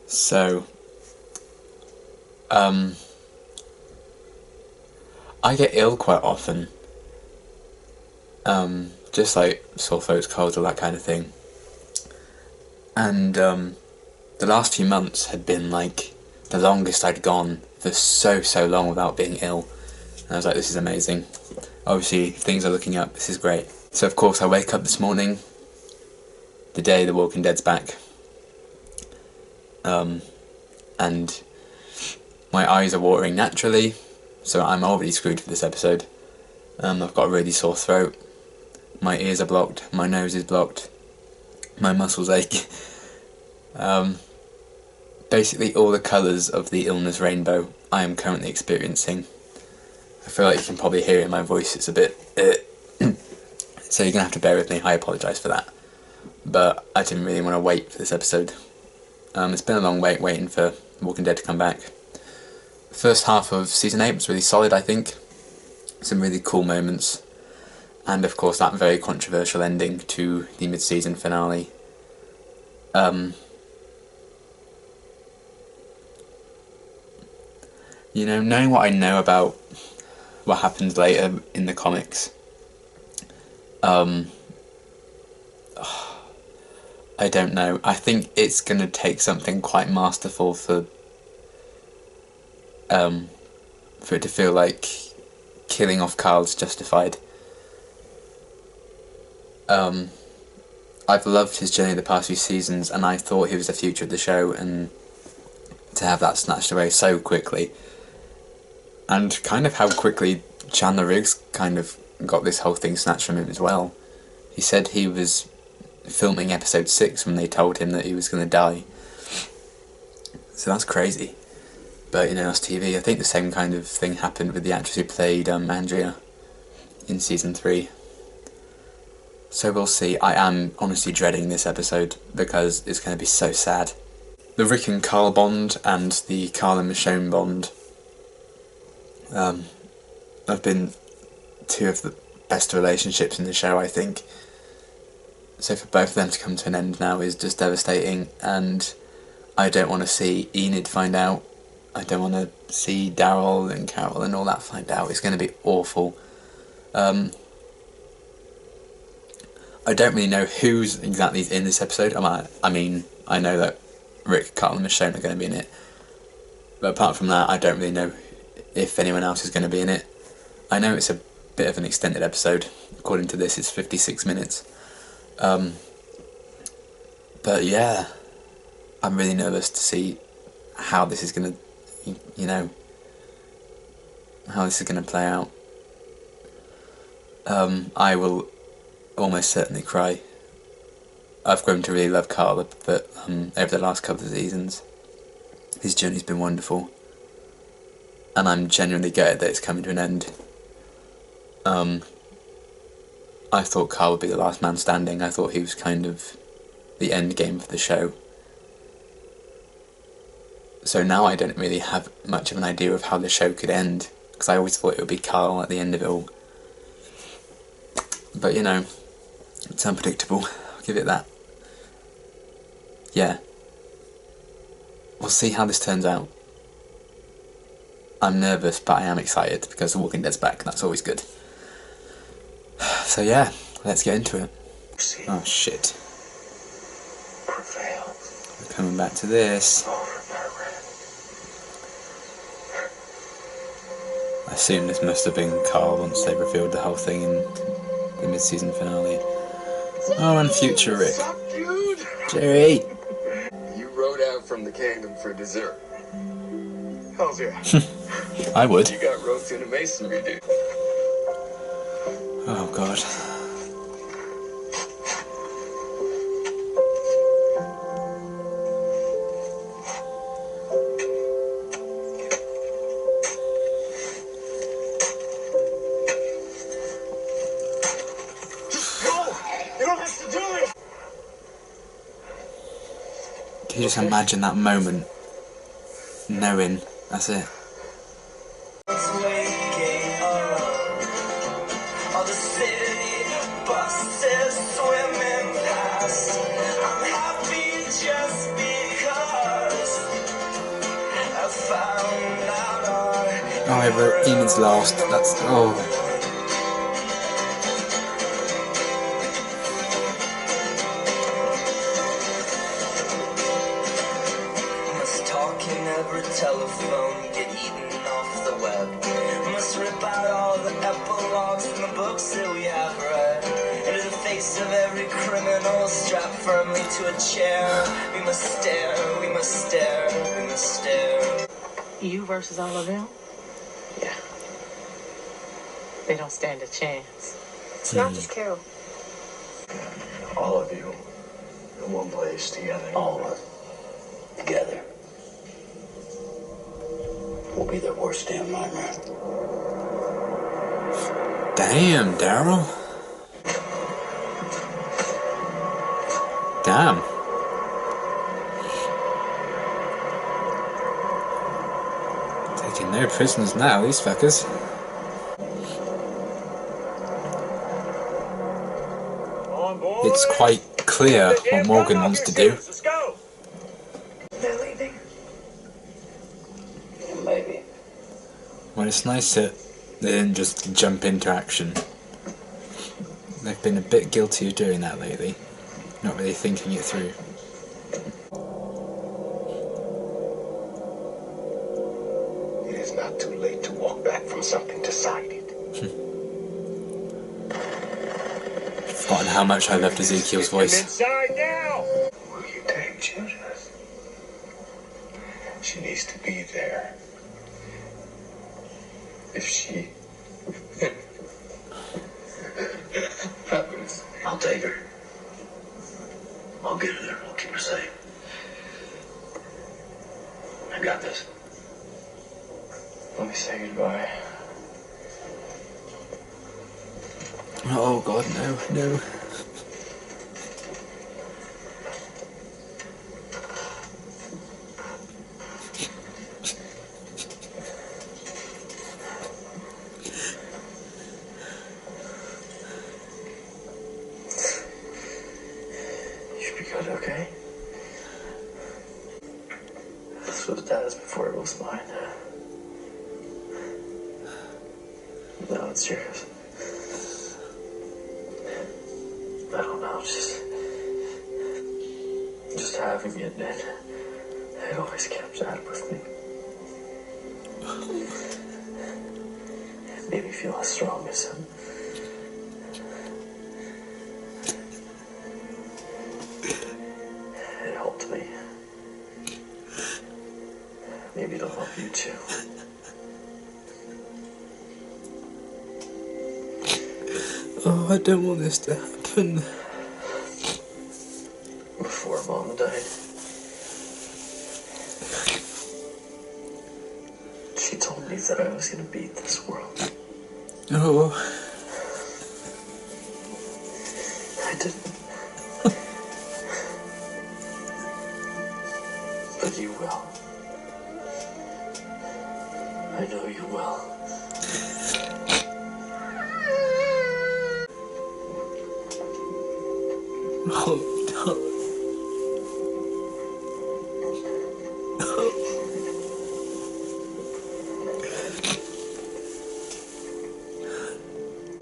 So, I get ill quite often. Just like sore throats, colds, all that kind of thing. And the last few months had been like the longest I'd gone for so long without being ill. And I was like, this is amazing. Obviously, things are looking up. This is great. So of course, I wake up this morning, the day The Walking Dead's back, and my eyes are watering naturally, so I'm already screwed for this episode. I've got a really sore throat, my ears are blocked, my nose is blocked, my muscles ache. Basically all the colours of the illness rainbow I am currently experiencing. I feel like you can probably hear it in my voice, it's a bit so you're going to have to bear with me, I apologise for that. But I didn't really want to wait for this episode. It's been a long wait waiting for Walking Dead to come back. The first half of Season 8 was really solid, I think. Some really cool moments. And of course that very controversial ending to the mid-season finale. You know, knowing what I know about what happens later in the comics, I don't know. I think it's going to take something quite masterful for it to feel like killing off Carl's justified. I've loved his journey the past few seasons, and I thought he was the future of the show, and to have that snatched away so quickly, and kind of how quickly Chandler Riggs kind of got this whole thing snatched from him as well. He said he was filming episode 6 when they told him that he was going to die. So that's crazy. But, you know, that's TV. I think the same kind of thing happened with the actress who played Andrea in Season 3. So we'll see. I am honestly dreading this episode because it's going to be so sad. The Rick and Carl bond and the Carl and Michonne bond have been two of the best relationships in the show, I think. So for both of them to come to an end now is just devastating, and I don't want to see Enid find out. I don't want to see Daryl and Carol and all that find out. It's going to be awful. I don't really know who's exactly in this episode. I mean, I know that Rick, Carl and Michonne are going to be in it. But apart from that, I don't really know if anyone else is going to be in it. I know it's a bit of an extended episode. According to this, it's 56 minutes. But yeah, I'm really nervous to see how this is going to, you know, how this is going to play out. I will almost certainly cry. I've grown to really love Carl, but over the last couple of seasons, his journey's been wonderful, and I'm genuinely gutted that it's coming to an end. I thought Carl would be the last man standing. I thought he was kind of the end game for the show. So now I don't really have much of an idea of how the show could end, because I always thought it would be Carl at the end of it all. But you know, it's unpredictable, I'll give it that. Yeah. We'll see how this turns out. I'm nervous, but I am excited, because The Walking Dead's back, that's always good. So yeah, let's get into it. Oh shit. We're coming back to this. I assume this must have been Carl once they revealed the whole thing in the mid-season finale. Oh, and future Rick. Jerry! You rode out from the kingdom for dessert. Hells yeah. I would. You got roped into masonry, dude. Oh god. Just go! You don't have to do it! Can you just imagine that moment? Knowing, that's it. but Enid's last. That's oh. Must talk in every telephone, get eaten off the web. Must rip out all the epilogues from the books that we have read. Into the face of every criminal strapped firmly to a chair. We must stare, we must stare, we must stare. You versus all of them? Yeah. They don't stand a chance. It's not just Carol. All of you in one place together. All of us together. We'll be their worst damn nightmare. Damn, Daryl. Damn. Taking no prisoners now, these fuckers. It's quite clear what Morgan wants to do. Let's go. They're leaving. Maybe. Well, it's nice that they didn't just jump into action. They've been a bit guilty of doing that lately. Not really thinking it through. It is not too late to walk back from something decided. Forgotten how much I loved Ezekiel's voice. Inside now. Will you take Judith? She needs to be there. If she happens, I'll take her. I'll get her there. I'll keep her safe. I got this. let me say goodbye. Oh god, no, no. You should be good, okay? This was Dad's before it was mine. Now it's yours. I don't know, just having it, it always kept Dad with me. It made me feel as strong as him. It helped me. Maybe it'll help you too. Oh, I don't want this to happen. Before Mom died, she told me that I was gonna beat this world. Oh. I didn't. But you will. I know you will. Oh, no.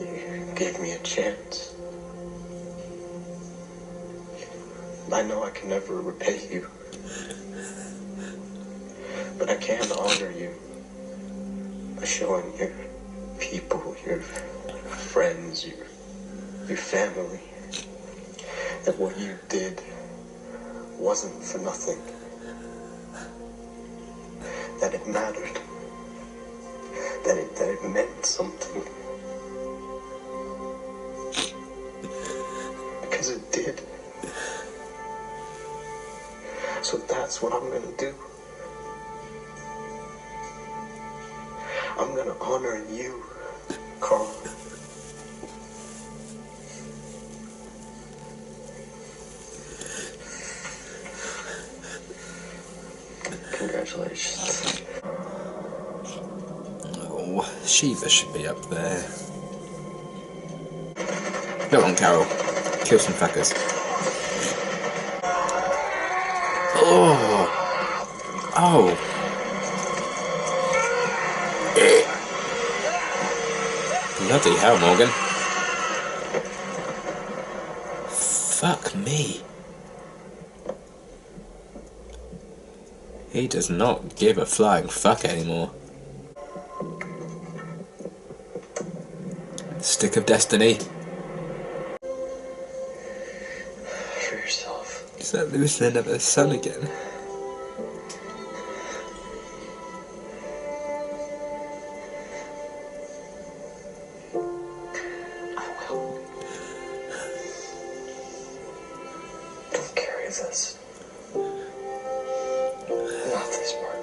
You gave me a chance. I know I can never repay you. But I can honor you by showing your people, your friends, your family, that what you did wasn't for nothing. That it mattered. That it meant something. Because it did. So that's what I'm gonna do. I'm gonna honor you, Carl. Congratulations. Oh, Shiva should be up there. Go on, Carol. Kill some fuckers. Oh. Oh. Bloody hell, Morgan. Fuck me. He does not give a flying fuck anymore. Stick of destiny. For yourself. Is that losing another son again? I will. Don't carry this. Not this part.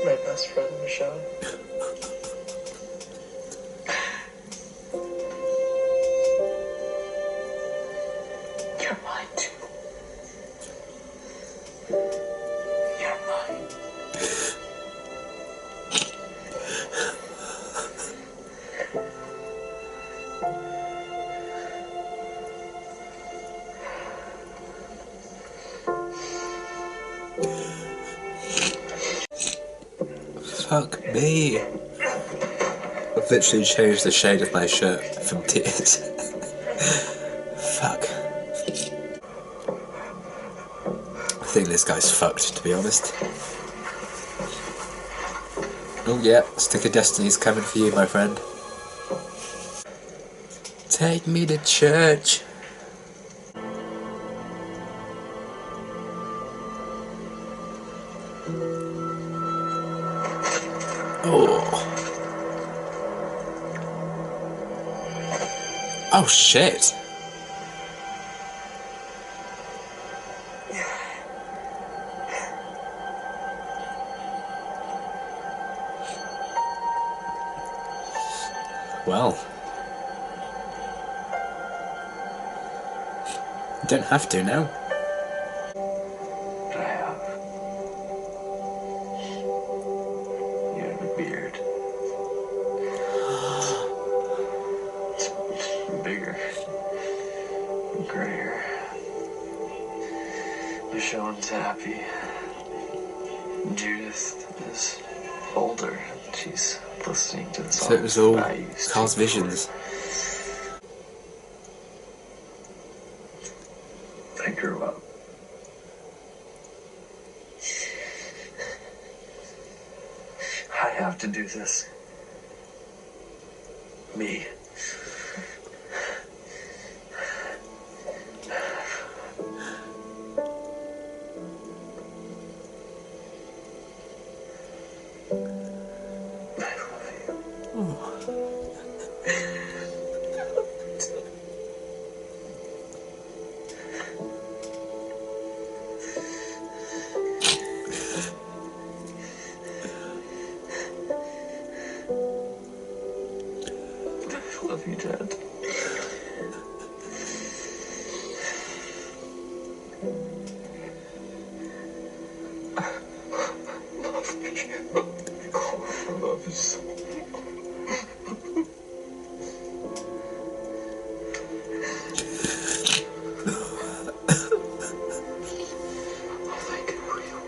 My best friend, Michelle. You're mine too. You're mine. Fuck me. I've literally changed the shade of my shirt from tears. Fuck. I think this guy's fucked, to be honest. Oh yeah, Stick of Destiny's coming for you, my friend. Take me to church. Oh. Oh shit. Well. You don't have to now. But I have. You have a beard. It's bigger. Grayer. Michonne's happy. Judith is older. She's listening to the songs So it was all I used to Carl's before. visions. I grew up. I have to do this. Me. I love you. I love you, Dad. I love you so much. Thank you for you.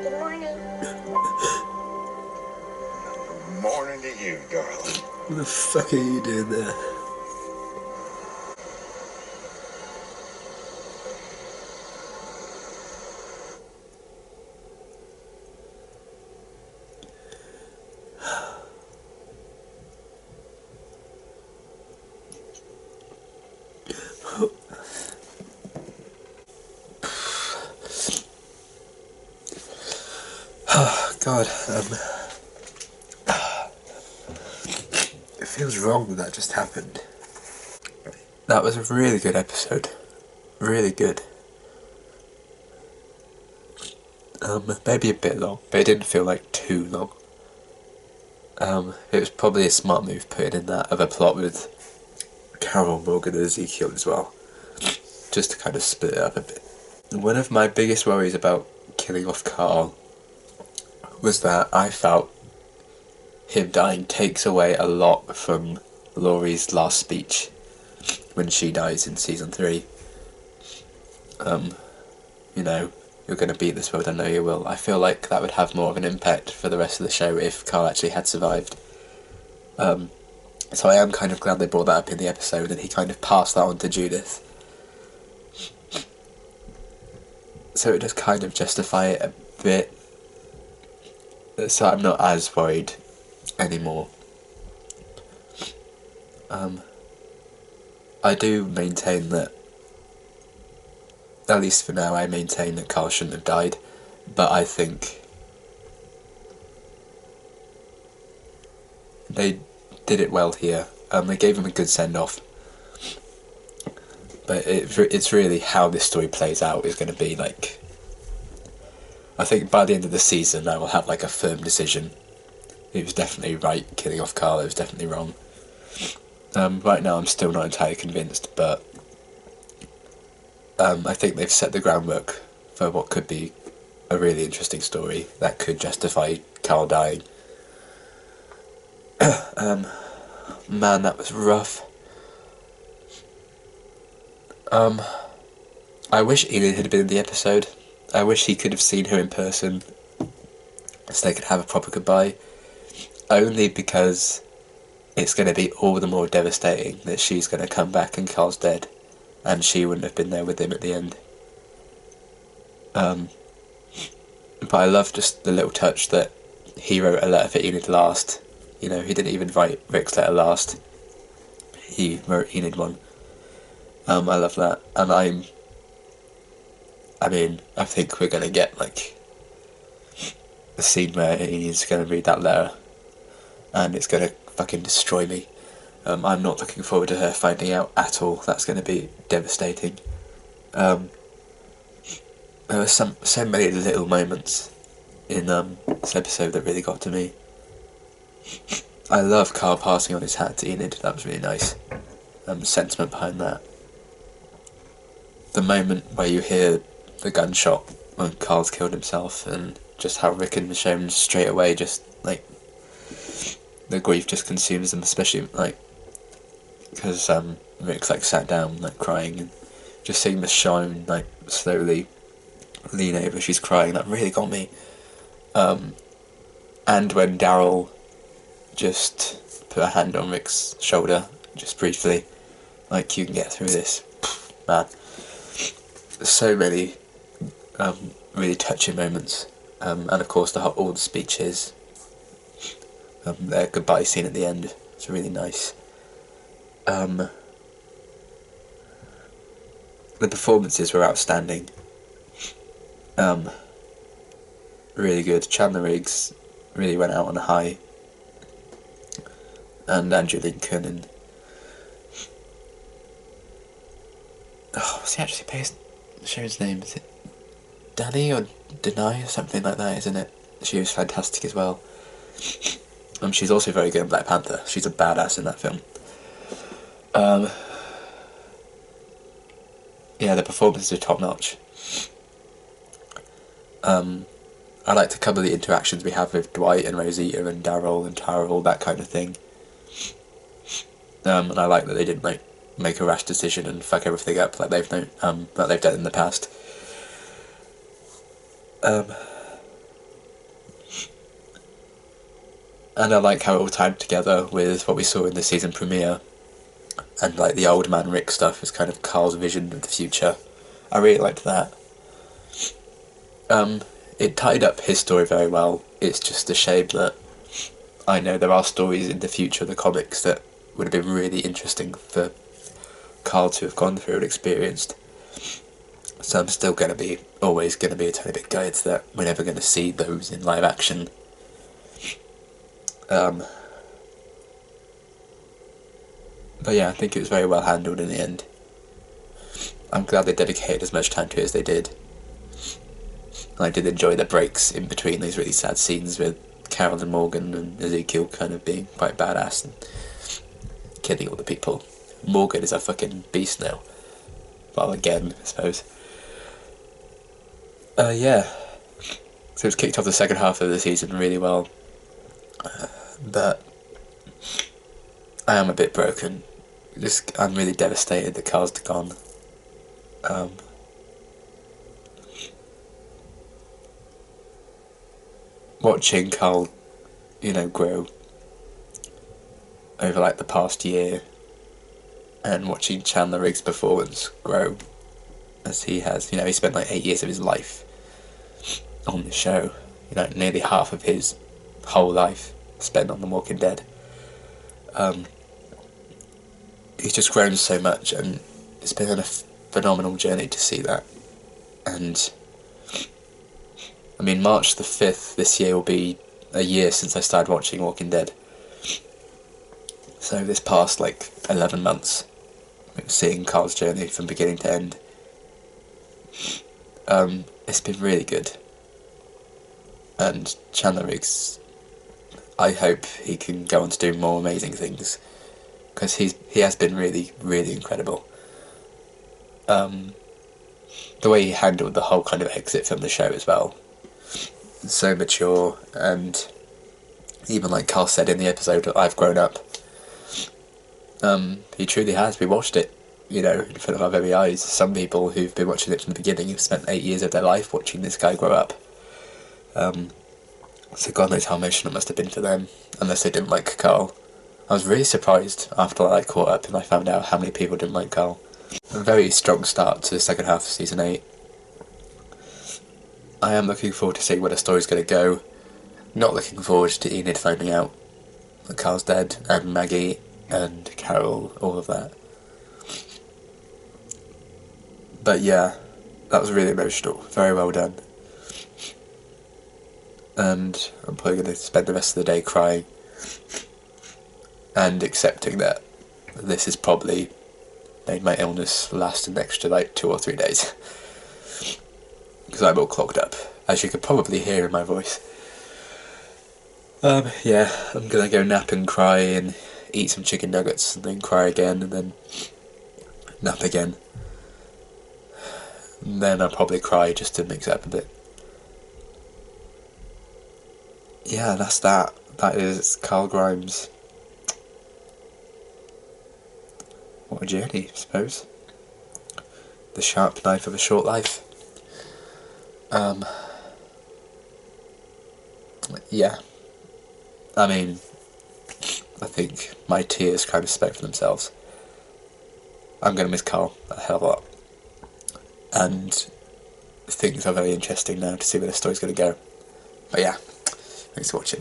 Good morning. Morning to you, darling. What the fuck are you doing there? God, it feels wrong that just happened. That was a really good episode. Really good. Maybe a bit long, but it didn't feel like too long. It was probably a smart move putting in that other plot with Carol, Morgan and Ezekiel as well. Just to kind of split it up a bit. One of my biggest worries about killing off Carl was that I felt him dying takes away a lot from Laurie's last speech when she dies in season 3. You know, you're going to beat this world, I know you will. I feel like that would have more of an impact for the rest of the show if Carl actually had survived. So I am kind of glad they brought that up in the episode and he kind of passed that on to Judith. So it does kind of justify it a bit. So I'm not as worried anymore. I do maintain that, at least for now, I maintain that Carl shouldn't have died, but I think they did it well here. They gave him a good send-off, but it's really how this story plays out is going to be like. I think by the end of the season I will have like a firm decision. It was definitely right killing off Carl, it was definitely wrong. Right now I'm still not entirely convinced, but I think they've set the groundwork for what could be a really interesting story that could justify Carl dying. Man, that was rough. I wish Enid had been in the episode. I wish he could have seen her in person so they could have a proper goodbye. Only because it's going to be all the more devastating that she's going to come back and Carl's dead and she wouldn't have been there with him at the end. But I love just the little touch that he wrote a letter for Enid last. You know, he didn't even write Rick's letter last. He wrote Enid one. I love that. And I think we're going to get, like, the scene where Enid's going to read that letter and it's going to fucking destroy me. I'm not looking forward to her finding out at all. That's going to be devastating. There were so many little moments in this episode that really got to me. I love Carl passing on his hat to Enid. That was really nice. The sentiment behind that. The moment where you hear the gunshot when Carl's killed himself, and just how Rick and Michonne straight away just, like, the grief just consumes them, especially, like, because Rick's, like, sat down, like, crying, and just seeing Michonne, like, slowly lean over, she's crying, that really got me. And when Daryl just put a hand on Rick's shoulder, just briefly, like, you can get through this, man. So many really touching moments, and of course all the speeches, their goodbye scene at the end, it's really nice. The performances were outstanding, really good. Chandler Riggs really went out on a high, and Andrew Lincoln, and what's he actually based the show's name? Is it Danny or Denai or something like that, isn't it? She was fantastic as well. She's also very good in Black Panther. She's a badass in that film. Yeah, the performances are top notch. I like to cover the interactions we have with Dwight and Rosita and Daryl and Tyrell, that kind of thing. And I like that they didn't, like, make a rash decision and fuck everything up like they've done in the past. And I like how it all tied together with what we saw in the season premiere, and like the old man Rick stuff is kind of Carl's vision of the future. I really liked that. It tied up his story very well. It's just a shame that I know there are stories in the future of the comics that would have been really interesting for Carl to have gone through and experienced. So I'm still always gonna be a tiny bit gutted that we're never gonna see those in live action. But yeah, I think it was very well handled in the end. I'm glad they dedicated as much time to it as they did. And I did enjoy the breaks in between these really sad scenes with Carol and Morgan and Ezekiel kind of being quite badass and killing all the people. Morgan is a fucking beast now. Well, again, I suppose. Yeah. So it's kicked off the second half of the season really well. But I am a bit broken. I'm really devastated that Carl's gone. Watching Carl, grow over like the past year, and watching Chandler Riggs' performance grow as he has. He spent like 8 years of his life on the show. Nearly half of his whole life spent on The Walking Dead. He's just grown so much, and it's been a phenomenal journey to see that. And I mean, March the 5th this year will be a year since I started watching Walking Dead. So this past 11 months, seeing Carl's journey from beginning to end, it's been really good. And Chandler Riggs, I hope he can go on to do more amazing things, because he has been really, really incredible. The way he handled the whole kind of exit from the show as well, so mature, and even like Carl said in the episode, I've grown up. He truly has. We watched it, in front of our very eyes. Some people who've been watching it from the beginning have spent 8 years of their life watching this guy grow up. So God knows how emotional it must have been for them, unless they didn't like Carl. I was really surprised after I caught up and I found out how many people didn't like Carl. A very strong start to the second half of season 8. I am looking forward to seeing where the story's going to go. Not looking forward to Enid finding out that Carl's dead, and Maggie and Carol, all of that. But yeah, that was really emotional. Very well done. And I'm probably going to spend the rest of the day crying and accepting that this has probably made my illness last an extra 2 or 3 days. Because I'm all clogged up, as you could probably hear in my voice. Yeah, I'm gonna go nap and cry and eat some chicken nuggets and then cry again and then nap again. And then I'll probably cry just to mix it up a bit. Yeah, that's that. That is Carl Grimes. What a journey, I suppose. The sharp knife of a short life. Yeah. I mean, I think my tears kind of spoke for themselves. I'm going to miss Carl a hell of a lot. And things are very interesting now to see where the story's going to go. But yeah, thanks for watching.